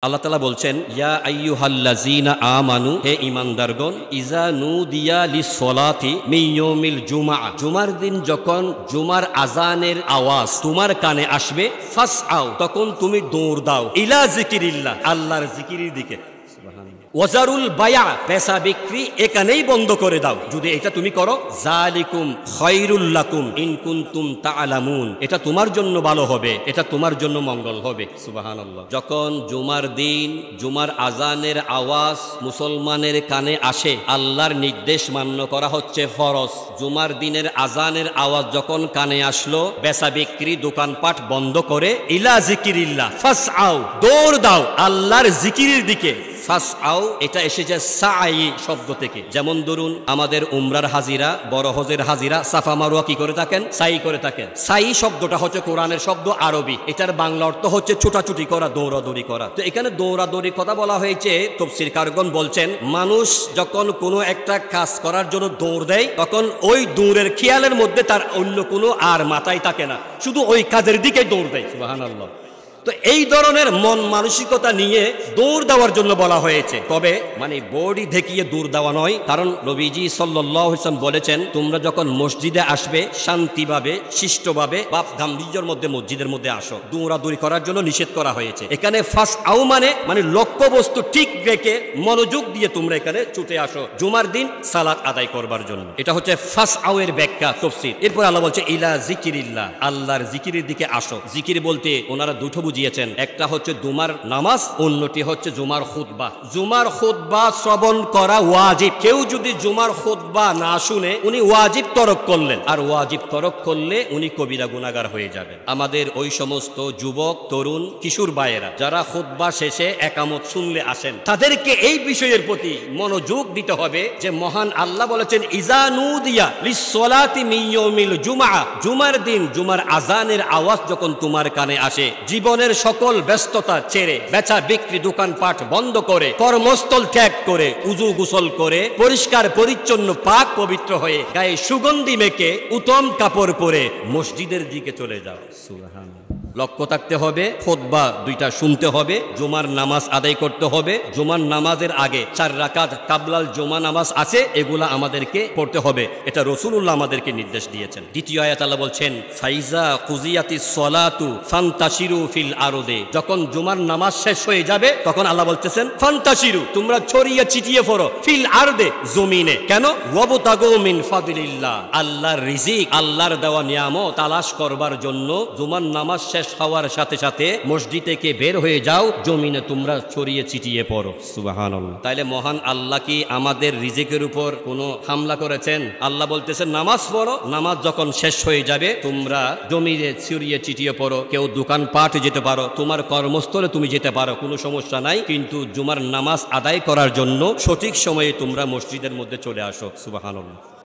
আল্লাহ তাআলা বলছেন ইয়া আইয়ুহাল্লাযীনা আমানু, হে ঈমানদারগণ, ইজা নুদিয়া লিসসালাতি মিন ইয়াউমিল জুমআ, জুমার দিন যখন জুমার আযানের আওয়াজ তোমার কানে আসবে, ফাসআউ, তখন তুমি দৌড় দাও, ইলা যিকিরিল্লাহ, আল্লাহর জিকিরের দিকে। ওয়াজারুল বায়া, বেচা বিক্রি এখানেই বন্ধ করে দাও, যদি এটা তুমি করো। যালিকুম খায়রুল লাকুম ইন কুনতুম তা'লামুন, এটা তোমার জন্য ভালো হবে, এটা তোমার জন্য মঙ্গল হবে। সুবহানাল্লাহ। যখন জুমার দিন জুমার আযানের আওয়াজ মুসলমানের কানে আসে, আল্লাহর নির্দেশ মান্য করা হচ্ছে ফরজ। জুমার দিনের আযানের আওয়াজ যখন কানে আসলো, বেচা বিক্রি দোকানপাট বন্ধ করে ইলা যিকিরিল্লাহ ফাসআউ, দৌড় দাও আল্লাহর জিকিরের দিকে। ফাসআউ এটা এসেছে সাই শব্দ থেকে। যেমন ধরুন আমাদের উমরার হাজিরা, বড় হজের হাজিরা সাফা মারওয়া কি করে থাকেন? সাই করে থাকেন। সাই শব্দটা হচ্ছে কোরআনের শব্দ, আরবি। এটার বাংলা অর্থ হচ্ছে ছোটাছুটি করা, দৌড়াদৌড়ি করা। তো এখানে দৌড়াদৌড়ির কথা বলা হয়েছে। তাফসীরকারগণ বলছেন, মানুষ যখন কোনো একটা কাজ করার জন্য দৌড় দেয়, তখন ওই দৌড়ের খেয়ালের মধ্যে তার অন্য কোনো আর মাথায় থাকে না, শুধু ওই কাজের দিকে দৌড় দেয়। সুবহানাল্লাহ। তো এই ধরনের মন মানসিকতা নিয়ে দৌড় দেওয়ার জন্য বলা হয়েছে, তবে মানে বডি দেখিয়ে দৌড় দেওয়া নয়। কারণ নবীজি সাল্লাল্লাহু আলাইহি ওয়াসাল্লাম বলেছেন, তোমরা যখন মসজিদে আসবে শান্তিভাবে, শিষ্টভাবে, বাপ গাম্ভীর্যের মধ্যে মসজিদের মধ্যে আসো, দৌড়াদৌড়ি করার জন্য নিষেধ করা হয়েছে। এখানে ফাসআউ মানে লক্ষ্যবস্তু ঠিক রেখে মনোযোগ দিয়ে তোমরা এখানে ছুটে আসো জুমার দিন সালাত আদায় করবার জন্য। এটা হচ্ছে ফাসআউ এর ব্যাখ্যা, তাফসীর। এরপর আল্লাহ বলছে ইলা যিকিরিল্লাহ, আল্লাহর জিকিরের দিকে আসো। জিকির বলতে ওনারা দুটো বুঝিয়েছেন, একটা হচ্ছে জুমার নামাজ, অন্যটি হচ্ছে জুমার খুতবা। জুমার খুতবা শ্রবণ করা ওয়াজিব। কেউ যদি জুমার খুতবা না শুনে উনি ওয়াজিব তরক করলেন, আর ওয়াজিব তরক করলে উনি কবিরা গুনাহগার হয়ে যাবেন। আমাদের ওই সমস্ত যুবক, তরুণ, কিশোর ভাইয়েরা যারা খুতবা শেষে একামত শুনলে আসেন, তাদেরকে এই বিষয়ের প্রতি মনোযোগ দিতে হবে যে মহান আল্লাহ বলেছেন ইজা নুদিয়া লিসসালাতি মিন ইয়াউমিল জুমআ, জুমার দিন জুমার আযানের আওয়াজ যখন তোমার কানে আসে, জীবনের সকল ব্যস্ততা ছেড়ে, বেচা বিক্রি দোকানপাট বন্ধ করে, কর্মস্থল ত্যাগ করে, উযু গোসল করে, পরিষ্কার পরিচ্ছন্ন পাক পবিত্র হয়ে, গায়ে সুগন্ধি মেখে, উত্তম কাপড় পরে মসজিদের দিকে চলে যাও। সুবহানাল্লাহ। লক্ষ্য থাকতে হবে, খুতবা দুইটা শুনতে হবে, জুমার নামাজ আদায় করতে হবে। জুমার নামাজের আগে 4 রাকাত কাবলাল জুমা নামাজ আছে, এগুলা আমাদেরকে পড়তে হবে। এটা রাসূলুল্লাহ আমাদেরকে নির্দেশ দিয়েছেন। দ্বিতীয় আয়াত আল্লাহ বলছেন ফাইজা কুজিয়াতিস সালাতু ফান্তাশিরু ফিল আরদে, যখন জুমার নামাজ শেষ হয়ে যাবে তখন আল্লাহ বলতেছেন ফান্তাশিরু, তোমরা ছড়িয়ে ছিটিয়ে পড়ো, ফিল আরদে, জমিনে। কেন? ওয়াবতাগু মিন ফাদলিল্লাহ, আল্লাহর রিজিক, আল্লাহর দেওয়া নিয়ামত তালাশ করবার জন্য জুমার নামাজ শেষ হওয়ার সাথে সাথে মসজিদ থেকে বের হয়ে যাও, জমিনে তোমরা ছড়িয়ে ছিটিয়ে পড়ো। সুবহানাল্লাহ। তাইলে মহান আল্লাহ কি আমাদের রিজিকের উপর কোনো হামলা করেছেন? আল্লাহ বলতেছেন নামাজ পড়ো, নামাজ যখন শেষ হয়ে যাবে তোমরা জমিনে ছড়িয়ে ছিটিয়ে পড়ো। কেউ দোকান পাট যেতে পারো, তোমার কর্মস্থলে তুমি যেতে পারো, কোনো সমস্যা নাই, কিন্তু জুমার নামাজ আদায় করার জন্য সঠিক সময়ে তোমরা মসজিদের মধ্যে চলে আসো। সুবহানাল্লাহ।